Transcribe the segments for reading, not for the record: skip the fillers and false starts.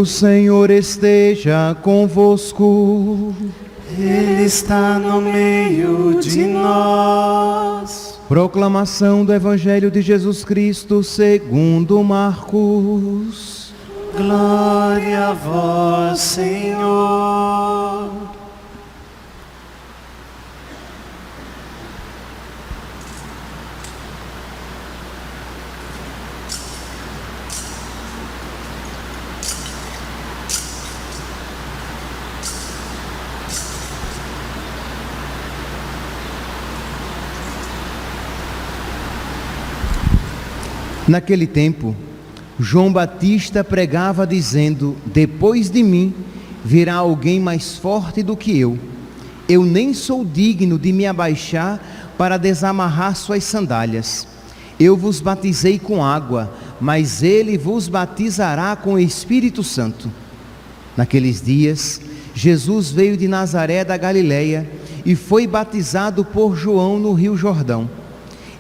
O Senhor esteja convosco. Ele está no meio de nós. Proclamação do Evangelho de Jesus Cristo segundo Marcos. Glória a vós, Senhor. Naquele tempo, João Batista pregava dizendo: depois de mim virá alguém mais forte do que eu. Eu nem sou digno de me abaixar para desamarrar suas sandálias. Eu vos batizei com água, mas ele vos batizará com o Espírito Santo. Naqueles dias, Jesus veio de Nazaré da Galileia e foi batizado por João no Rio Jordão.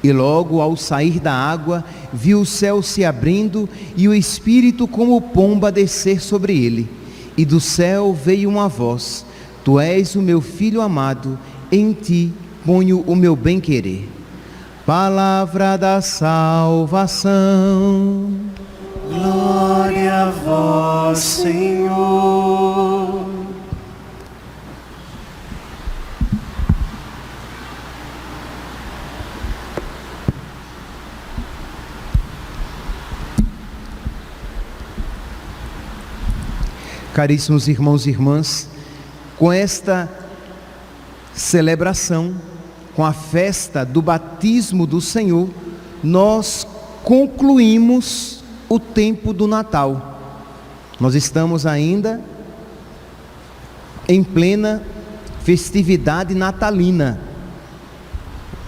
E logo ao sair da água, viu o céu se abrindo e o Espírito como pomba descer sobre ele. E do céu veio uma voz: Tu és o meu Filho amado, em ti ponho o meu bem-querer. Palavra da salvação. Glória a vós, Senhor. Caríssimos irmãos e irmãs, com esta celebração, com a festa do batismo do Senhor, nós concluímos o tempo do Natal. Nós estamos ainda em plena festividade natalina.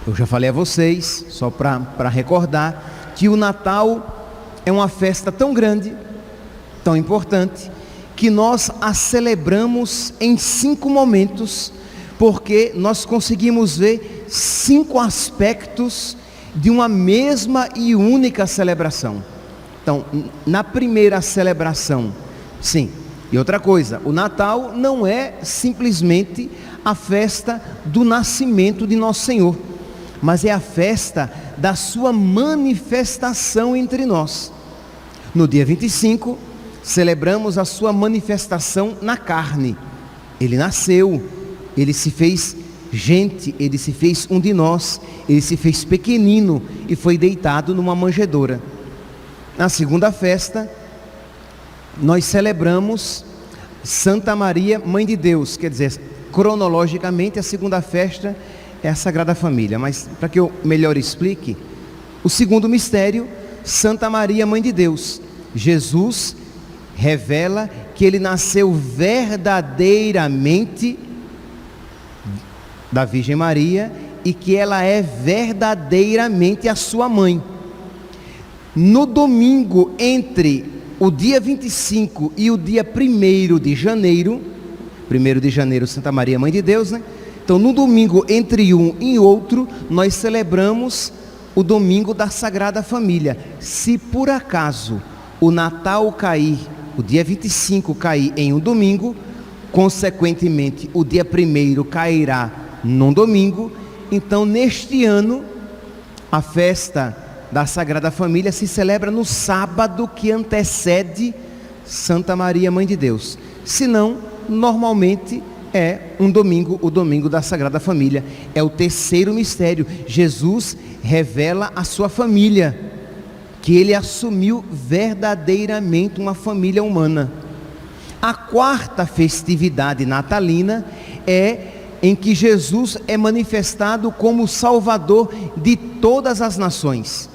Eu já falei a vocês, só para recordar, que o Natal é uma festa tão grande, tão importante, que nós a celebramos em 5 momentos, porque nós conseguimos ver 5 aspectos de uma mesma e única celebração. Então, na primeira celebração, sim, e outra coisa, o Natal não é simplesmente a festa do nascimento de Nosso Senhor, mas é a festa da sua manifestação entre nós. No dia 25, celebramos a sua manifestação na carne. Ele nasceu, ele se fez gente, ele se fez um de nós, ele se fez pequenino e foi deitado numa manjedoura. Na segunda festa, nós celebramos Santa Maria, Mãe de Deus, quer dizer, cronologicamente a segunda festa é a Sagrada Família, mas para que eu melhor explique, o segundo mistério, Santa Maria, Mãe de Deus. Jesus revela que ele nasceu verdadeiramente da Virgem Maria e que ela é verdadeiramente a sua mãe. No domingo entre o dia 25 e o dia 1º de janeiro, 1º de janeiro, Santa Maria, Mãe de Deus, né? Então, no domingo entre um e outro, nós celebramos o domingo da Sagrada Família. Se por acaso o Natal cair, o dia 25 cair em um domingo, consequentemente o dia 1º cairá num domingo, então neste ano a festa da Sagrada Família se celebra no sábado que antecede Santa Maria, Mãe de Deus. Se não, normalmente é um domingo, o domingo da Sagrada Família. É o terceiro mistério. Jesus revela a sua família, que ele assumiu verdadeiramente uma família humana. A quarta festividade natalina é em que Jesus é manifestado como o Salvador de todas as nações.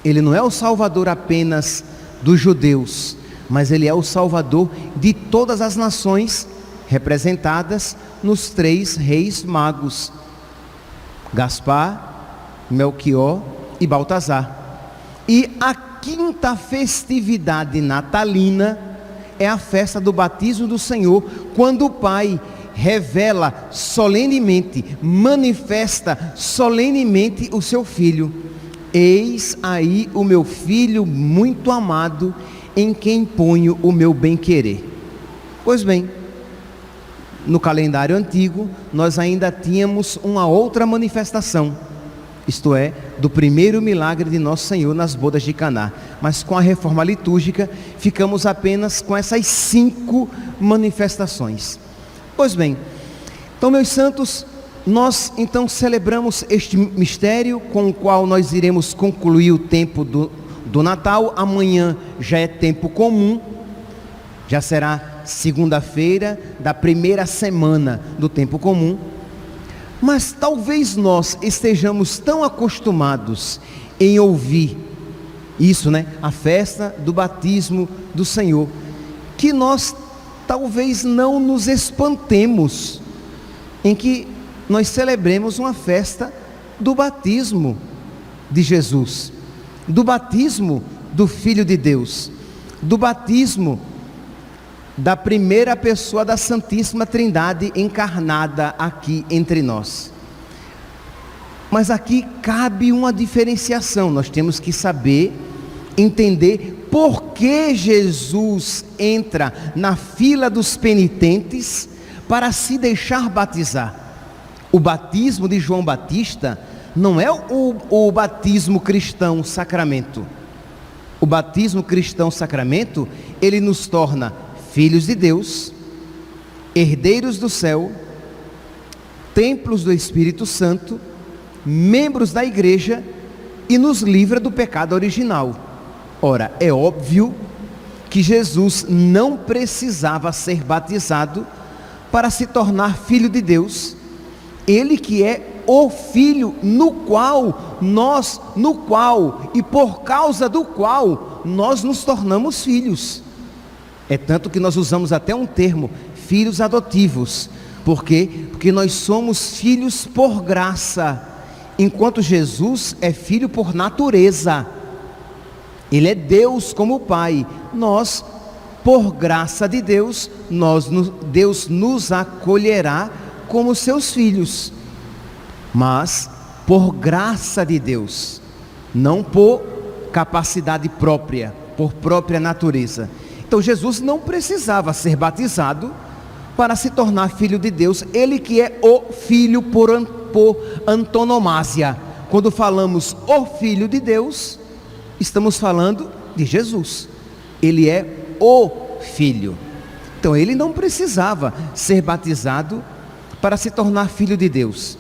Ele não é o Salvador apenas dos judeus, mas ele é o Salvador de todas as nações, representadas nos 3 reis magos: Gaspar, Melquior e Baltazar. E a quinta festividade natalina é a festa do batismo do Senhor, quando o Pai revela solenemente, manifesta solenemente o seu Filho. Eis aí o meu Filho muito amado, em quem ponho o meu bem-querer. Pois bem, no calendário antigo, nós ainda tínhamos uma outra manifestação, isto é, do primeiro milagre de Nosso Senhor nas bodas de Caná. Mas com a reforma litúrgica, ficamos apenas com essas 5 manifestações. Pois bem, então, meus santos, nós então celebramos este mistério com o qual nós iremos concluir o tempo do Natal. Amanhã já é tempo comum, já será segunda-feira da primeira semana do tempo comum. Mas talvez nós estejamos tão acostumados em ouvir isso, né? A festa do batismo do Senhor, que nós talvez não nos espantemos em que nós celebremos uma festa do batismo de Jesus, do batismo do Filho de Deus, do batismo da primeira pessoa da Santíssima Trindade encarnada aqui entre nós. Mas aqui cabe uma diferenciação. Nós temos que saber, entender por que Jesus entra na fila dos penitentes para se deixar batizar. O batismo de João Batista não é o batismo cristão sacramento. O batismo cristão sacramento, ele nos torna filhos de Deus, herdeiros do céu, templos do Espírito Santo, membros da igreja e nos livra do pecado original. Ora, é óbvio que Jesus não precisava ser batizado para se tornar filho de Deus. Ele que é o Filho no qual e por causa do qual nós nos tornamos filhos. É tanto que nós usamos até um termo, filhos adotivos. Por quê? Porque nós somos filhos por graça, enquanto Jesus é filho por natureza. Ele é Deus como Pai. Nós, por graça de Deus, Deus nos acolherá como seus filhos. Mas por graça de Deus, não por capacidade própria, por própria natureza. Então Jesus não precisava ser batizado para se tornar filho de Deus. Ele que é o Filho por antonomasia. Quando falamos o Filho de Deus, estamos falando de Jesus. Ele é o Filho. Então ele não precisava ser batizado para se tornar filho de Deus.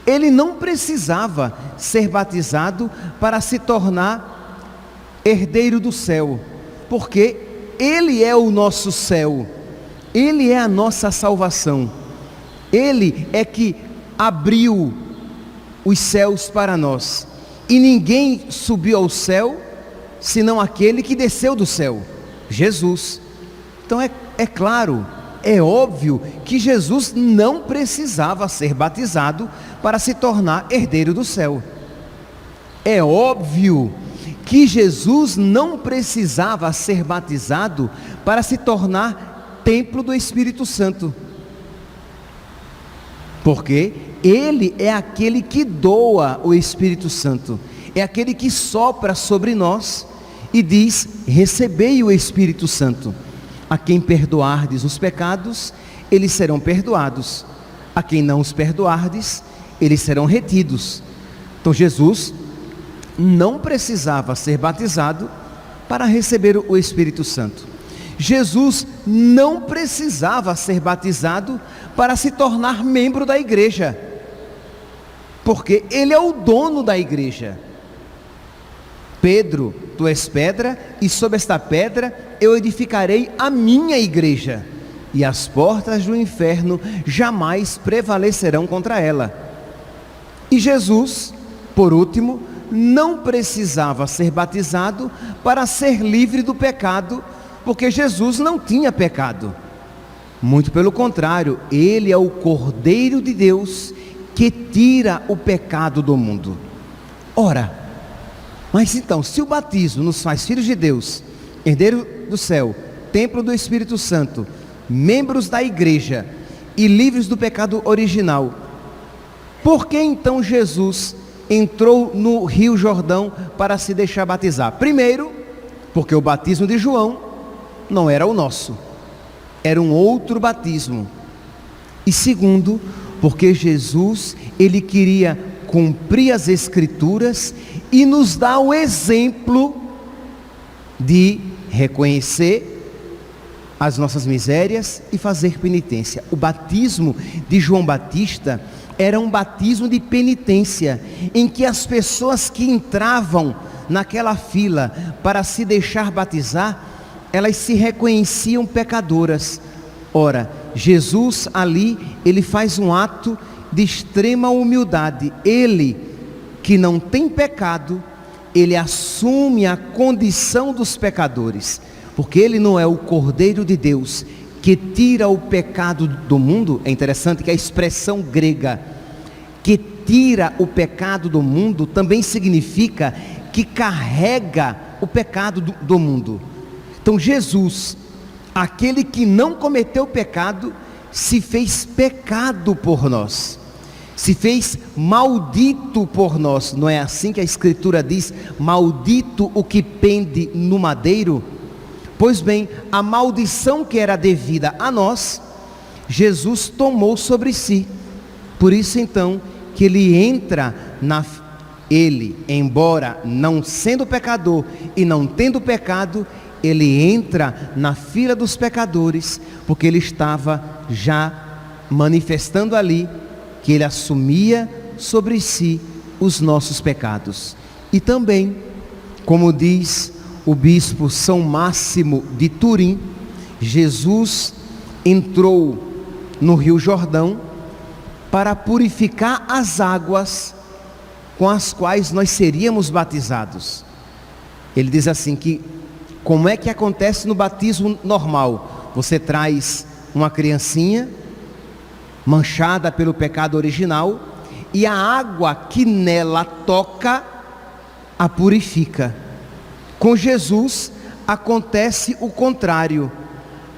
Ele não precisava ser batizado para se tornar herdeiro do céu, porque Ele é o nosso céu, Ele é a nossa salvação, Ele é que abriu os céus para nós, e ninguém subiu ao céu, senão aquele que desceu do céu, Jesus. Então é claro, é óbvio que Jesus não precisava ser batizado para se tornar herdeiro do céu. É óbvio que Jesus não precisava ser batizado para se tornar templo do Espírito Santo, porque Ele é aquele que doa o Espírito Santo, é aquele que sopra sobre nós e diz: recebei o Espírito Santo. A quem perdoardes os pecados, eles serão perdoados. A quem não os perdoardes, eles serão retidos. Então Jesus não precisava ser batizado para receber o Espírito Santo. Jesus não precisava ser batizado para se tornar membro da igreja, porque Ele é o dono da igreja. Pedro, tu és pedra, e sobre esta pedra eu edificarei a minha igreja, e as portas do inferno jamais prevalecerão contra ela. E Jesus, por último, não precisava ser batizado para ser livre do pecado, porque Jesus não tinha pecado. Muito pelo contrário, Ele é o Cordeiro de Deus que tira o pecado do mundo. Ora, mas então, se o batismo nos faz filhos de Deus, herdeiro do céu, templo do Espírito Santo, membros da igreja e livres do pecado original, por que então Jesus entrou no Rio Jordão para se deixar batizar? Primeiro, porque o batismo de João não era o nosso, era um outro batismo. E segundo, porque Jesus, ele queria cumprir as Escrituras e nos dar o exemplo de reconhecer as nossas misérias e fazer penitência. O batismo de João Batista era um batismo de penitência, em que as pessoas que entravam naquela fila para se deixar batizar, elas se reconheciam pecadoras. Ora, Jesus ali, ele faz um ato de extrema humildade. Ele, que não tem pecado, ele assume a condição dos pecadores, porque ele não é o Cordeiro de Deus que tira o pecado do mundo. É interessante que a expressão grega que tira o pecado do mundo também significa que carrega o pecado do mundo. Então Jesus, aquele que não cometeu pecado, se fez pecado por nós, se fez maldito por nós. Não é assim que a Escritura diz: maldito o que pende no madeiro? Pois bem, a maldição que era devida a nós, Jesus tomou sobre si. Por isso então, que ele entra ele, embora não sendo pecador e não tendo pecado, ele entra na fila dos pecadores, porque ele estava já manifestando ali que ele assumia sobre si os nossos pecados. E também, como diz o bispo São Máximo de Turim, Jesus entrou no Rio Jordão para purificar as águas com as quais nós seríamos batizados. Ele diz assim que, como é que acontece no batismo normal? Você traz uma criancinha manchada pelo pecado original, e a água que nela toca a purifica. Com Jesus acontece o contrário.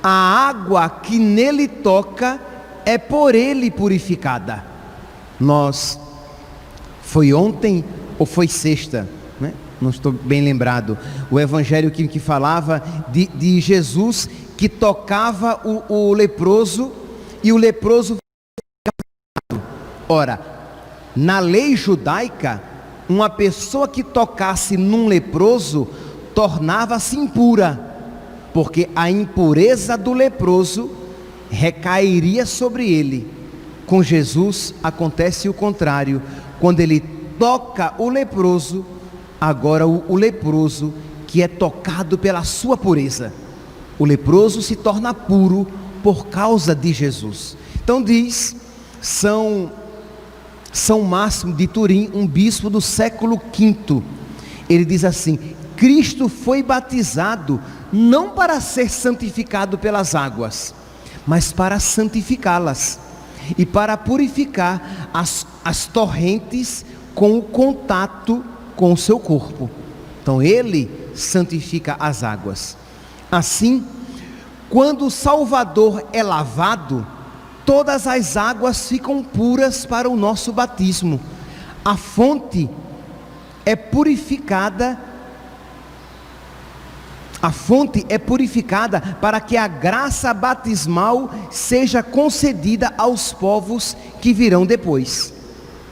A água que nele toca é por ele purificada. Foi ontem ou foi sexta, né? Não estou bem lembrado, o evangelho que falava de Jesus que tocava o leproso, e o leproso ficava. Ora, na lei judaica, uma pessoa que tocasse num leproso tornava-se impura, porque a impureza do leproso recairia sobre ele. Com Jesus acontece o contrário. Quando ele toca o leproso, agora o leproso que é tocado pela sua pureza, o leproso se torna puro por causa de Jesus. Então diz São Máximo de Turim, um bispo do século V, ele diz assim: Cristo foi batizado não para ser santificado pelas águas, mas para santificá-las e para purificar as torrentes com o contato com o seu corpo. Então ele santifica as águas. Assim, quando o Salvador é lavado, todas as águas ficam puras para o nosso batismo. A fonte é purificada. A fonte é purificada para que a graça batismal seja concedida aos povos que virão depois.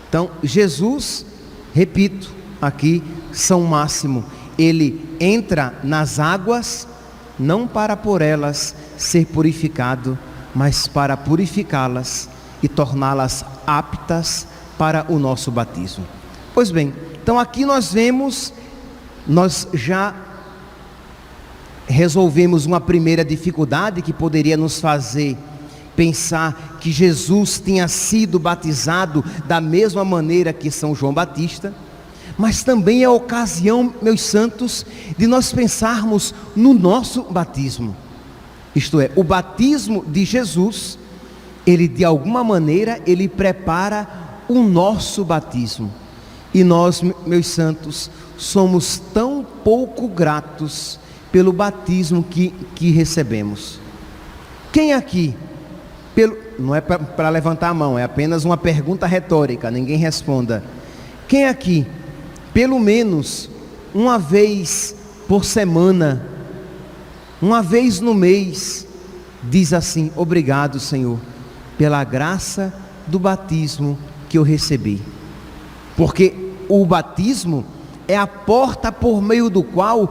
Então, Jesus, repito, aqui São Máximo, ele entra nas águas não para por elas ser purificado, mas para purificá-las e torná-las aptas para o nosso batismo. Pois bem, então aqui nós já resolvemos uma primeira dificuldade que poderia nos fazer pensar que Jesus tinha sido batizado da mesma maneira que São João Batista, mas também é a ocasião, meus santos, de nós pensarmos no nosso batismo. Isto é, o batismo de Jesus, ele de alguma maneira, ele prepara o nosso batismo. E nós, meus santos, somos tão pouco gratos pelo batismo que recebemos. Quem aqui, não é para levantar a mão, é apenas uma pergunta retórica, ninguém responda. Quem aqui, pelo menos uma vez por semana, uma vez no mês, diz assim: obrigado, Senhor, pela graça do batismo que eu recebi. Porque o batismo é a porta por meio do qual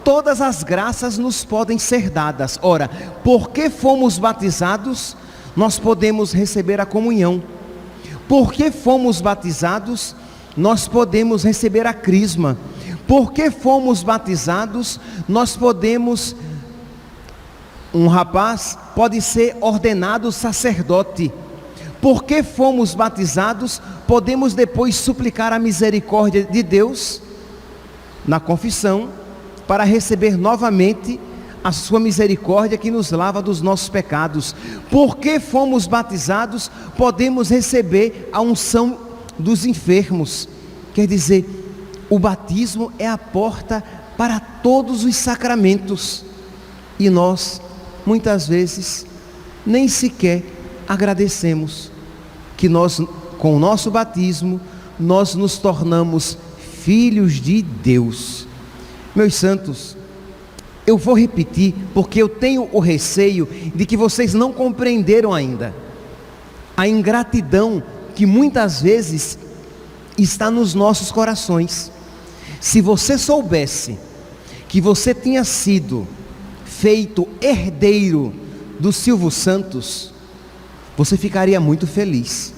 todas as graças nos podem ser dadas. Ora, porque fomos batizados, nós podemos receber a comunhão. Porque fomos batizados, nós podemos receber a crisma. Porque fomos batizados, nós podemos... Um rapaz pode ser ordenado sacerdote. Porque fomos batizados, podemos depois suplicar a misericórdia de Deus na confissão, para receber novamente a sua misericórdia que nos lava dos nossos pecados. Porque fomos batizados, podemos receber a unção dos enfermos. Quer dizer, o batismo é a porta para todos os sacramentos. E nós, muitas vezes, nem sequer agradecemos que nós, com o nosso batismo, nós nos tornamos filhos de Deus. Meus santos, eu vou repetir, porque eu tenho o receio de que vocês não compreenderam ainda a ingratidão que muitas vezes está nos nossos corações. Se você soubesse que você tinha sido feito herdeiro do Silvio Santos, você ficaria muito feliz.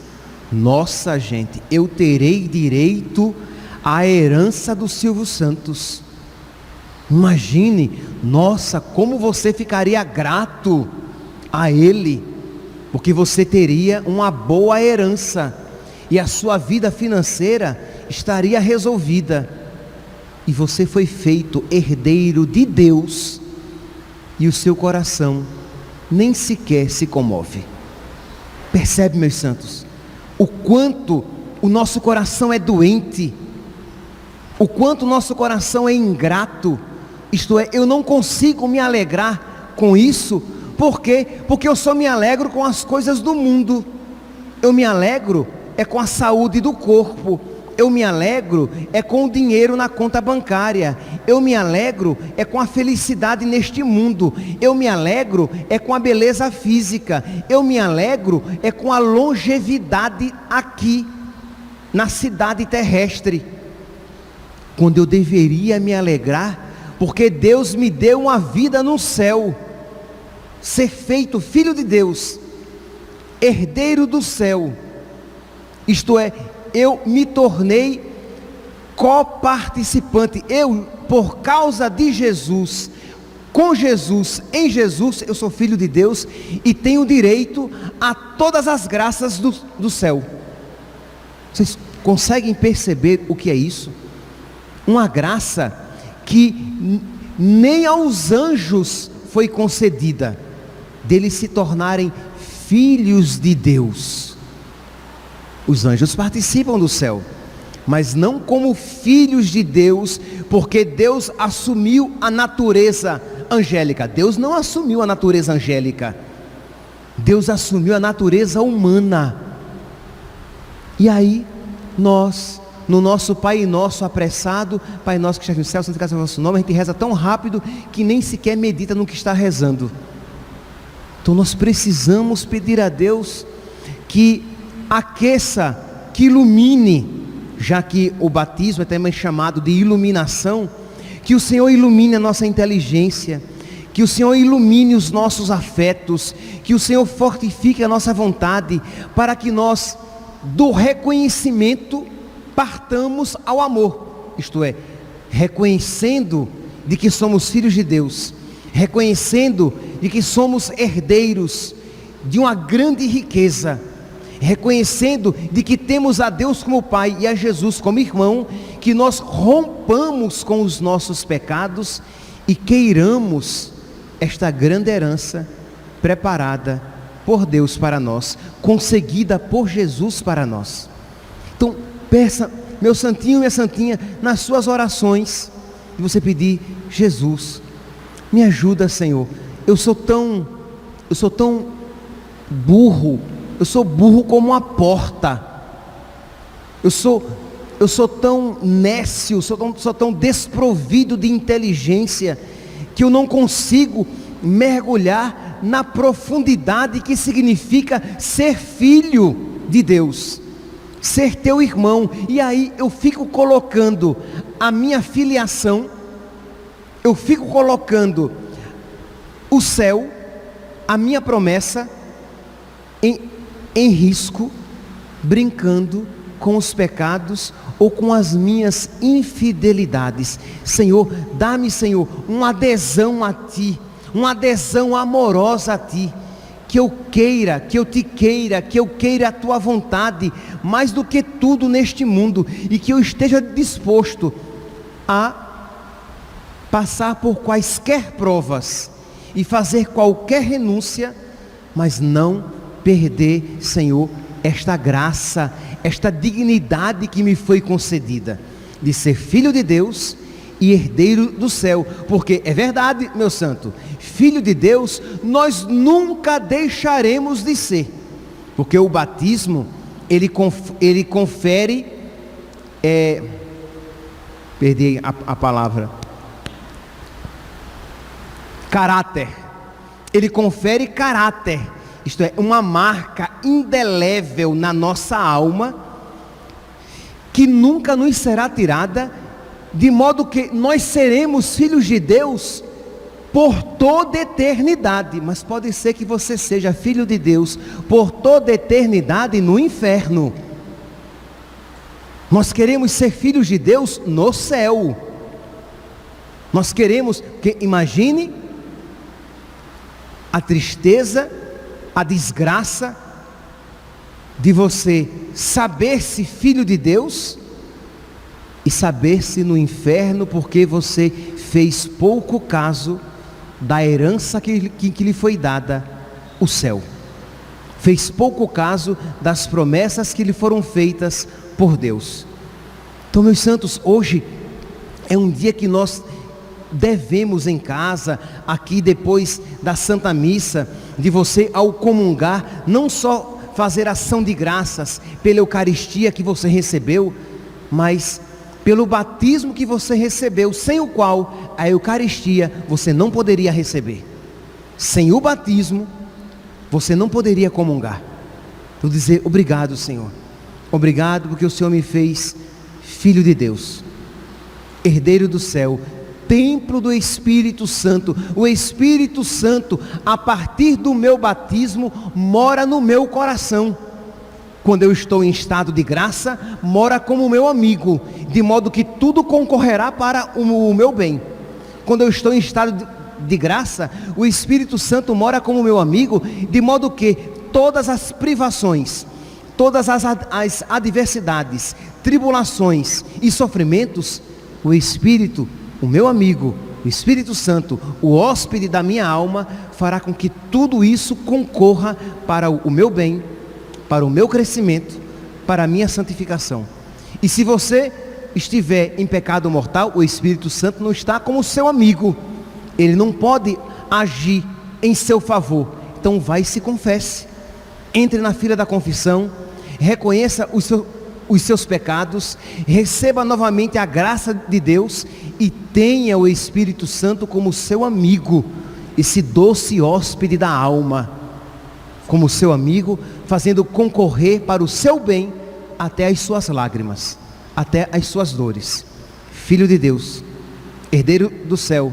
Nossa, gente, eu terei direito à herança do Silvio Santos. Imagine, nossa, como você ficaria grato a ele, porque você teria uma boa herança e a sua vida financeira estaria resolvida. E você foi feito herdeiro de Deus, e o seu coração nem sequer se comove. Percebe, meus santos, o quanto o nosso coração é doente, o quanto o nosso coração é ingrato. Isto é, eu não consigo me alegrar com isso. Por quê? Porque eu só me alegro com as coisas do mundo. Eu me alegro com a saúde do corpo. Eu me alegro com o dinheiro na conta bancária. Eu me alegro com a felicidade neste mundo. Eu me alegro com a beleza física. Eu me alegro com a longevidade aqui na cidade terrestre, quando eu deveria me alegrar porque Deus me deu uma vida no céu. Ser feito filho de Deus, herdeiro do céu, isto é, eu me tornei coparticipante. Eu, por causa de Jesus, com Jesus, em Jesus, eu sou filho de Deus e tenho direito a todas as graças do céu. Vocês conseguem perceber o que é isso? Uma graça que nem aos anjos foi concedida, deles se tornarem filhos de Deus. Os anjos participam do céu, mas não como filhos de Deus, porque Deus assumiu a natureza angélica. Deus não assumiu a natureza angélica, Deus assumiu a natureza humana. E aí nós, no nosso Pai Nosso apressado, Pai Nosso que estás no céu, santificado seja o vosso nome, a gente reza tão rápido que nem sequer medita no que está rezando. Então nós precisamos pedir a Deus que aqueça, que ilumine, já que o batismo é também chamado de iluminação, que o Senhor ilumine a nossa inteligência, que o Senhor ilumine os nossos afetos, que o Senhor fortifique a nossa vontade, para que nós, do reconhecimento, partamos ao amor, isto é, reconhecendo de que somos filhos de Deus, reconhecendo de que somos herdeiros de uma grande riqueza, reconhecendo de que temos a Deus como Pai e a Jesus como irmão, que nós rompamos com os nossos pecados e queiramos esta grande herança preparada por Deus para nós, concedida por Jesus para nós. Então, peça, meu santinho e minha santinha, nas suas orações, e você pedir: Jesus, me ajuda, Senhor, eu sou tão burro, eu sou burro como uma porta, eu sou eu sou tão nécio, sou tão desprovido de inteligência, que eu não consigo mergulhar na profundidade que significa ser filho de Deus, ser teu irmão. E aí eu fico colocando a minha filiação, eu fico colocando o céu, a minha promessa em risco, brincando com os pecados ou com as minhas infidelidades. Senhor, dá-me, Senhor, uma adesão a Ti, uma adesão amorosa a Ti, que eu queira, que eu Te queira, que eu queira a Tua vontade, mais do que tudo neste mundo, e que eu esteja disposto a passar por quaisquer provas, e fazer qualquer renúncia, mas não perder, Senhor, esta graça, esta dignidade que me foi concedida, de ser filho de Deus e herdeiro do céu. Porque é verdade, meu santo, filho de Deus nós nunca deixaremos de ser, porque o batismo ele confere, perdi a palavra, caráter. Ele confere caráter, isto é, uma marca indelével na nossa alma, que nunca nos será tirada, de modo que nós seremos filhos de Deus por toda eternidade. Mas pode ser que você seja filho de Deus por toda eternidade no inferno. Nós queremos ser filhos de Deus no céu. Nós queremos que, imagine a tristeza, a desgraça de você saber-se filho de Deus e saber-se no inferno porque você fez pouco caso da herança que lhe foi dada, o céu. Fez pouco caso das promessas que lhe foram feitas por Deus. Então, meus santos, hoje é um dia que nós devemos em casa, aqui depois da Santa Missa, de você ao comungar, não só fazer ação de graças pela Eucaristia que você recebeu, mas pelo batismo que você recebeu, sem o qual a Eucaristia você não poderia receber. Sem o batismo você não poderia comungar. Então dizer obrigado, Senhor, obrigado porque o Senhor me fez filho de Deus, herdeiro do céu, templo do Espírito Santo. O Espírito Santo, a partir do meu batismo, mora no meu coração. Quando eu estou em estado de graça, mora como meu amigo, de modo que tudo concorrerá para o meu bem. Quando eu estou em estado de graça, o Espírito Santo mora como meu amigo, de modo que todas as privações, todas as adversidades, tribulações e sofrimentos, o Espírito, o meu amigo, o Espírito Santo, o hóspede da minha alma, fará com que tudo isso concorra para o meu bem, para o meu crescimento, para a minha santificação. E se você estiver em pecado mortal, o Espírito Santo não está como seu amigo, ele não pode agir em seu favor. Então vai e se confesse, entre na fila da confissão, reconheça os seus pecados, receba novamente a graça de Deus e tenha o Espírito Santo como seu amigo, esse doce hóspede da alma, como seu amigo, fazendo concorrer para o seu bem até as suas lágrimas, até as suas dores. Filho de Deus, herdeiro do céu,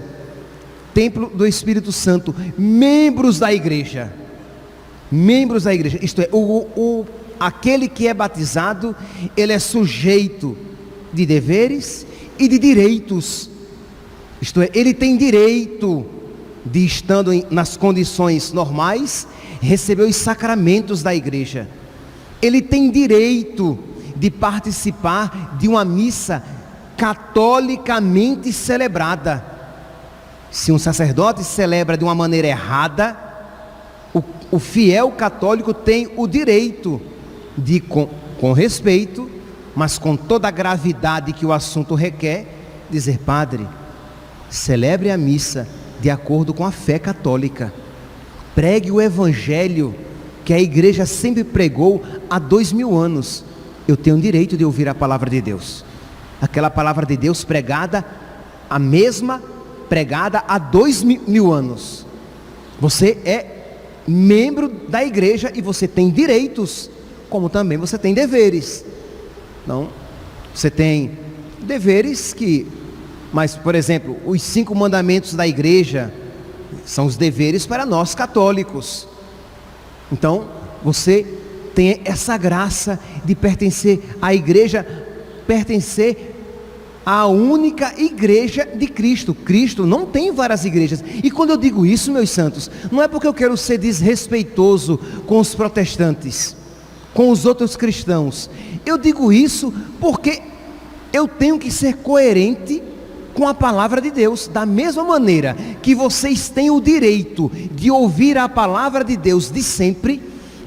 templo do Espírito Santo, membros da igreja, isto é, aquele que é batizado, ele é sujeito de deveres e de direitos, isto é, ele tem direito de, estando nas condições normais, receber os sacramentos da igreja. Ele tem direito de participar de uma missa catolicamente celebrada. Se um sacerdote celebra de uma maneira errada, o fiel católico tem o direito de, com respeito, mas com toda a gravidade que o assunto requer, dizer: padre, celebre a missa de acordo com a fé católica, pregue o evangelho que a igreja sempre pregou há 2000 anos. eu tenho o direito de ouvir a palavra de Deus. Aquela palavra de Deus pregada, a mesma pregada há 2000 anos. Você é membro da igreja e você tem direitos, como também você tem deveres. Então, você tem deveres mas, por exemplo, os 5 mandamentos da igreja são os deveres para nós católicos. Então, você tem essa graça de pertencer à igreja, pertencer à única igreja de Cristo. Cristo não tem várias igrejas. E quando eu digo isso, meus santos, não é porque eu quero ser desrespeitoso com os protestantes, com os outros cristãos. Eu digo isso porque eu tenho que ser coerente com a palavra de Deus. Da mesma maneira que vocês têm o direito de ouvir a palavra de Deus de sempre,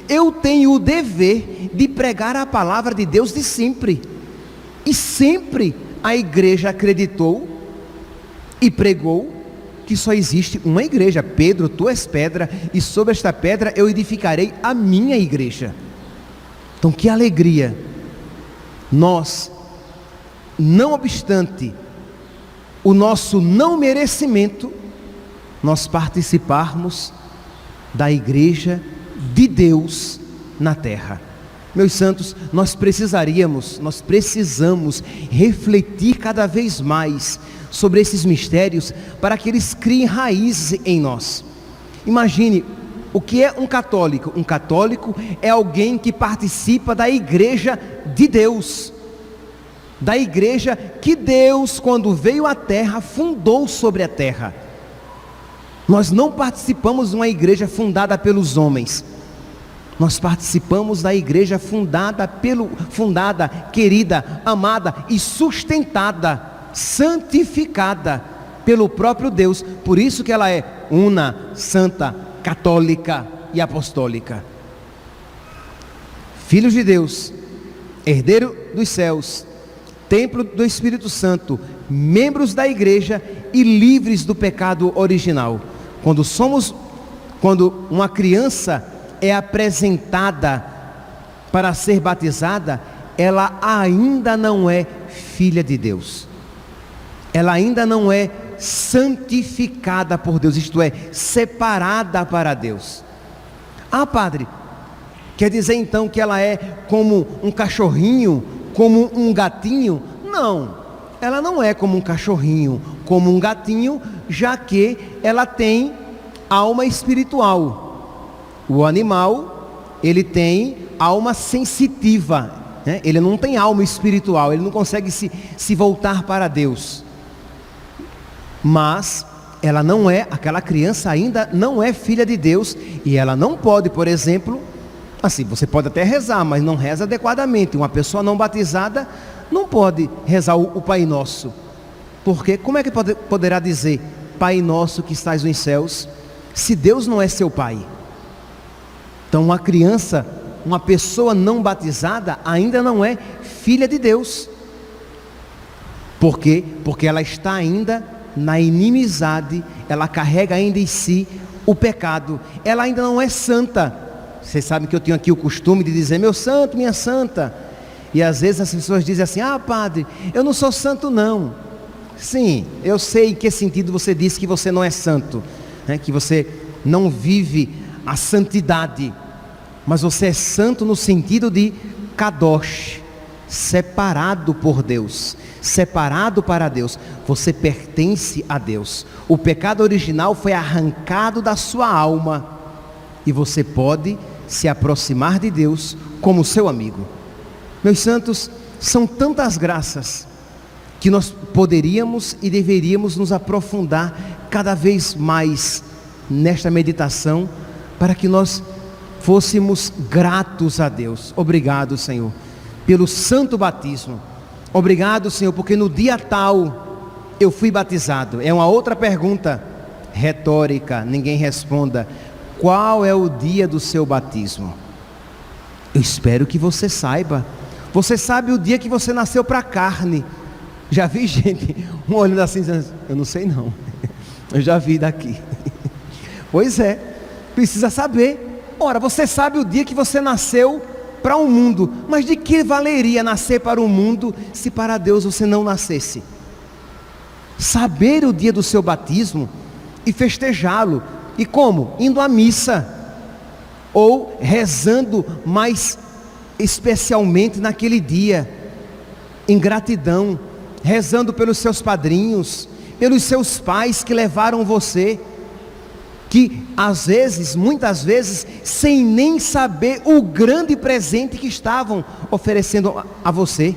eu tenho o dever de pregar a palavra de Deus de sempre. E sempre a igreja acreditou e pregou que só existe uma igreja. Pedro, tu és pedra, e sobre esta pedra eu edificarei a minha igreja. Então, que alegria nós, não obstante o nosso não merecimento, nós participarmos da igreja de Deus na terra. Meus santos, nós precisamos refletir cada vez mais sobre esses mistérios, para que eles criem raízes em nós. Imagine, o que é um católico? Um católico é alguém que participa da igreja de Deus, da igreja que Deus, quando veio à terra, fundou sobre a terra. Nós não participamos de uma igreja fundada pelos homens. Nós participamos da igreja fundada, querida, amada e sustentada, santificada pelo próprio Deus. Por isso que ela é una, santa, católica e apostólica. Filhos de Deus, herdeiro dos céus, templo do Espírito Santo, membros da igreja e livres do pecado original. Quando uma criança é apresentada para ser batizada, ela ainda não é filha de Deus. Ela ainda não é santificada por Deus, isto é, separada para Deus. Ah, padre, quer dizer então que ela é como um cachorrinho, como um gatinho? Não, ela não é como um cachorrinho, como um gatinho, já que ela tem alma espiritual. O animal, ele tem alma sensitiva, né? Ele não tem alma espiritual, ele não consegue se voltar para Deus. Mas ela não é, aquela criança ainda não é filha de Deus, e ela não pode, por exemplo, assim, você pode até rezar, mas não reza adequadamente. Uma pessoa não batizada não pode rezar o Pai Nosso, porque como é que poderá dizer Pai Nosso que estás nos céus, se Deus não é seu Pai? Então, uma criança, uma pessoa não batizada ainda não é filha de Deus. Por quê? Porque ela está ainda na inimizade, ela carrega ainda em si o pecado, ela ainda não é santa. Vocês sabem que eu tenho aqui o costume de dizer, meu santo, minha santa, e às vezes as pessoas dizem assim, ah, padre, eu não sou santo não. Sim, eu sei em que sentido você diz que você não é santo, né? Que você não vive a santidade, mas você é santo no sentido de kadosh, separado por Deus, separado para Deus. Você pertence a Deus. O pecado original foi arrancado da sua alma, e você pode se aproximar de Deus como seu amigo. Meus santos, são tantas graças que nós poderíamos e deveríamos nos aprofundar cada vez mais nesta meditação, para que nós fôssemos gratos a Deus. Obrigado, Senhor, pelo santo batismo. Obrigado, Senhor, porque no dia tal eu fui batizado. É uma outra pergunta retórica, ninguém responda. Qual é o dia do seu batismo? Eu espero que você saiba. Você sabe o dia que você nasceu para a carne. Já vi gente olhando assim, dizendo, eu não sei não. Eu já vi daqui. Pois é, precisa saber. Ora, você sabe o dia que você nasceu para o mundo. Mas de que valeria nascer para o mundo se para Deus você não nascesse? Saber o dia do seu batismo e festejá-lo. E como? Indo à missa, ou rezando mais especialmente naquele dia, em gratidão, rezando pelos seus padrinhos, pelos seus pais que levaram você, que às vezes, muitas vezes, sem nem saber o grande presente que estavam oferecendo a você.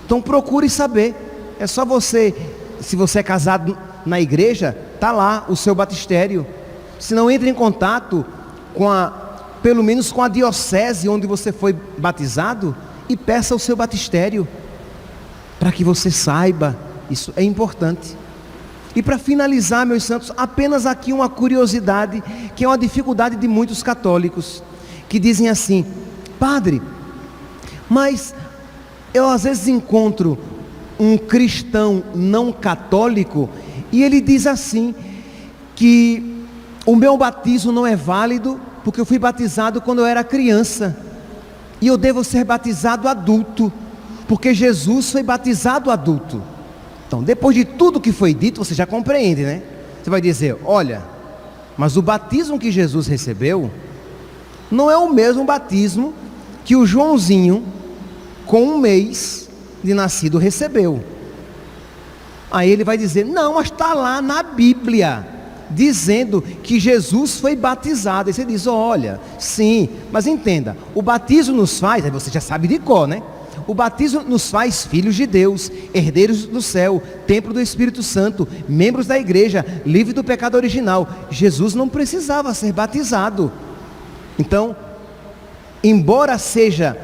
Então procure saber. É só você, se você é casado na igreja, está lá o seu batistério. Se não, entre em contato com pelo menos com a diocese onde você foi batizado, e peça o seu batistério, para que você saiba. Isso é importante. E para finalizar, meus santos, apenas aqui uma curiosidade, que é uma dificuldade de muitos católicos, que dizem assim: padre, mas eu às vezes encontro um cristão não católico, e ele diz assim, que o meu batismo não é válido, porque eu fui batizado quando eu era criança, e eu devo ser batizado adulto, porque Jesus foi batizado adulto. Então, depois de tudo que foi dito, você já compreende, né? Você vai dizer: olha, mas o batismo que Jesus recebeu não é o mesmo batismo que o Joãozinho, com 1 mês de nascido, recebeu. Aí ele vai dizer: não, mas está lá na Bíblia, dizendo que Jesus foi batizado. Aí você diz: olha, sim, mas entenda, o batismo nos faz, aí você já sabe de cor, né? O batismo nos faz filhos de Deus, herdeiros do céu, templo do Espírito Santo, membros da igreja, livre do pecado original. Jesus não precisava ser batizado. Então, embora seja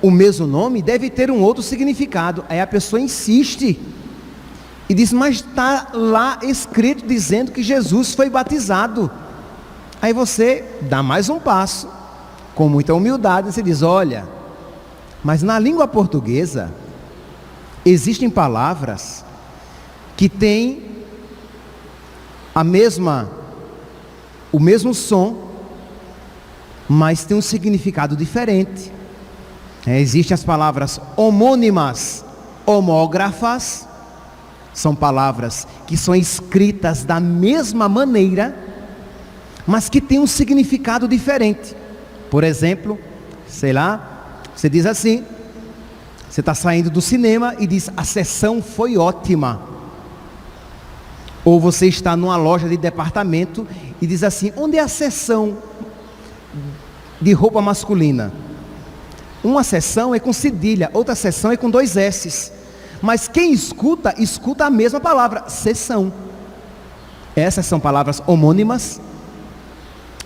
o mesmo nome, deve ter um outro significado. Aí a pessoa insiste e diz: mas está lá escrito dizendo que Jesus foi batizado. Aí você dá mais um passo, com muita humildade, você diz: olha, mas na língua portuguesa existem palavras que têm o mesmo som, mas tem um significado diferente. Existem as palavras homônimas, homógrafas, são palavras que são escritas da mesma maneira, mas que têm um significado diferente. Por exemplo, sei lá, você diz assim, você está saindo do cinema e diz: a sessão foi ótima. Ou você está numa loja de departamento e diz assim: onde é a seção de roupa masculina? Uma seção é com cedilha, outra seção é com 2 S's. Mas quem escuta, escuta a mesma palavra, seção. Essas são palavras homônimas,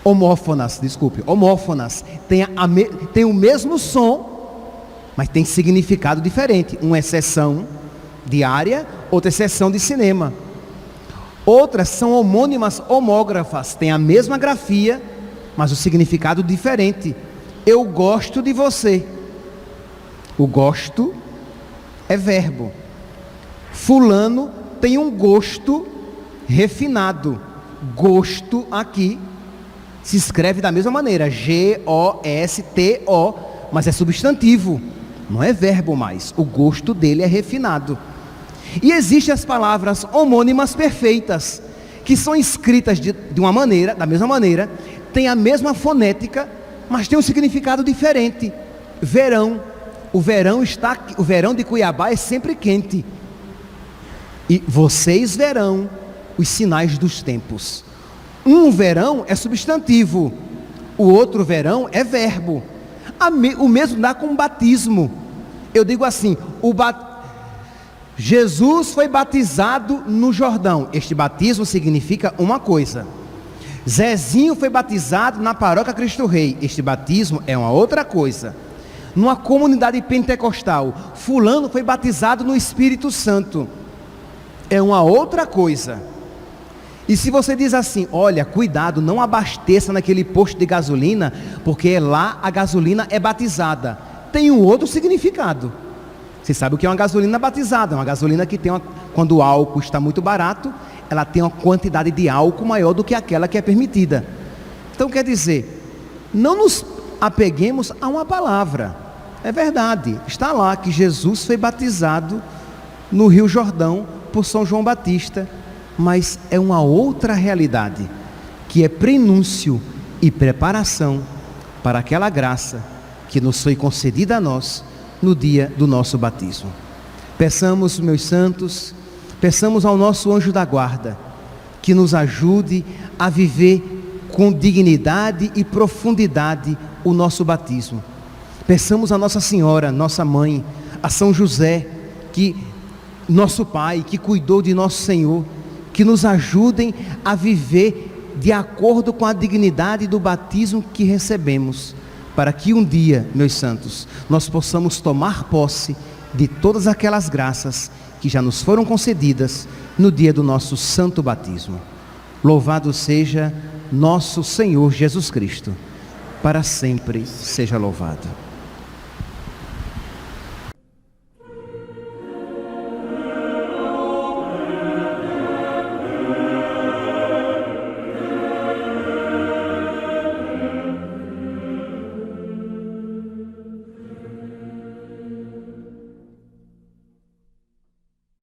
homófonas, tem o mesmo som, mas tem significado diferente. Uma é sessão diária, outra é sessão de cinema. Outras são homônimas, homógrafas, tem a mesma grafia, mas o significado diferente. Eu gosto de você. O gosto é verbo. Fulano tem um gosto refinado. Gosto aqui se escreve da mesma maneira, G-O-S-T-O, mas é substantivo, não é verbo mais. O gosto dele é refinado. E existem as palavras homônimas perfeitas, que são escritas de uma maneira, da mesma maneira, tem a mesma fonética, mas tem um significado diferente. Verão. O verão de Cuiabá é sempre quente. E vocês verão os sinais dos tempos. Um verão é substantivo, o outro verão é verbo. O mesmo dá com o batismo. Eu digo assim: Jesus foi batizado no Jordão. Este batismo significa uma coisa. Zezinho foi batizado na paróquia Cristo Rei. Este batismo é uma outra coisa. Numa comunidade pentecostal, fulano foi batizado no Espírito Santo. É uma outra coisa. E se você diz assim: olha, cuidado, não abasteça naquele posto de gasolina, porque lá a gasolina é batizada, tem um outro significado. Você sabe o que é uma gasolina batizada? Uma gasolina que tem quando o álcool está muito barato, ela tem uma quantidade de álcool maior do que aquela que é permitida. Então quer dizer, não nos apeguemos a uma palavra. É verdade, está lá que Jesus foi batizado no Rio Jordão por São João Batista, mas é uma outra realidade, que é prenúncio e preparação para aquela graça que nos foi concedida a nós no dia do nosso batismo. Peçamos, meus santos, peçamos ao nosso anjo da guarda que nos ajude a viver com dignidade e profundidade o nosso batismo. Peçamos a Nossa Senhora, nossa mãe, a São José, que nosso pai, que cuidou de nosso Senhor, que nos ajudem a viver de acordo com a dignidade do batismo que recebemos, para que um dia, meus santos, nós possamos tomar posse de todas aquelas graças que já nos foram concedidas no dia do nosso santo batismo. Louvado seja nosso Senhor Jesus Cristo, para sempre seja louvado.